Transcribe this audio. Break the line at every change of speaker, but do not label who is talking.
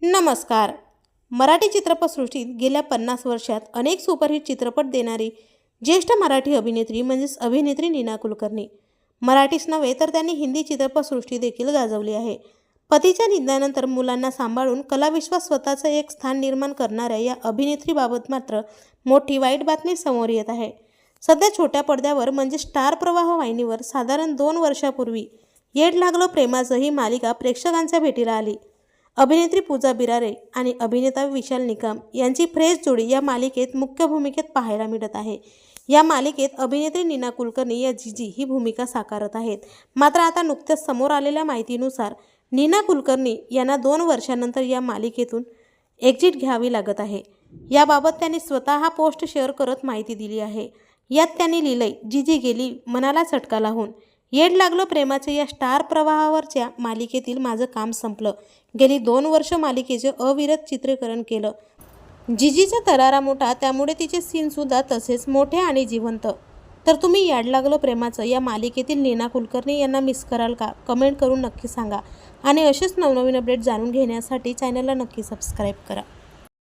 नमस्कार. मराठी चित्रपटसृष्टीत गेल्या 50 वर्षात अनेक सुपरहिट चित्रपट देणारी ज्येष्ठ मराठी अभिनेत्री म्हणजेच अभिनेत्री नीना कुलकर्णी. मराठीच नव्हे तर त्यांनी हिंदी चित्रपटसृष्टी देखील गाजवली आहे. पतीच्या निधनानंतर मुलांना सांभाळून कलाविश्वात स्वतःचं एक स्थान निर्माण करणाऱ्या या अभिनेत्रीबाबत मात्र मोठी वाईट बातमी समोर येत आहे. सध्या छोट्या पडद्यावर म्हणजे स्टार प्रवाह वाहिनीवर साधारण 2 वर्षापूर्वी येड लागलं प्रेमाचं ही मालिका प्रेक्षकांच्या भेटीला आली. अभिनेत्री पूजा बिरारे आणि अभिनेता विशाल निकम यांची फ्रेश जोडी या मालिकेत मुख्य भूमिकेत पाहायला मिळत आहे. या मालिकेत अभिनेत्री नीना कुलकर्णी या जीजी ही भूमिका साकारत आहेत. मात्र आता नुकत्याच समोर आलेल्या माहितीनुसार नीना कुलकर्णी यांना 2 वर्षांनंतर या मालिकेतून एक्झिट घ्यावी लागत आहे. याबाबत त्यांनी स्वतः पोस्ट शेअर करत माहिती दिली आहे. यात त्यांनी लिहिलंय, जीजी गेली मनाला चटका लावून. येड लागलं प्रेमाचे या स्टार प्रवाहावरच्या मालिकेतील माझं काम संपलं. गेली 2 वर्ष मालिकेचे अविरत चित्रीकरण केलं. जीजीचा तरारा मोठा, त्यामुळे तिचे सीनसुद्धा तसेच मोठे आणि जिवंत. तर तुम्ही येड लागलं प्रेमाचं या मालिकेतील नीना कुलकर्णी यांना मिस कराल का? कमेंट करून नक्की सांगा. आणि असेच नवनवीन अपडेट जाणून घेण्यासाठी चॅनलला नक्की सबस्क्राईब करा.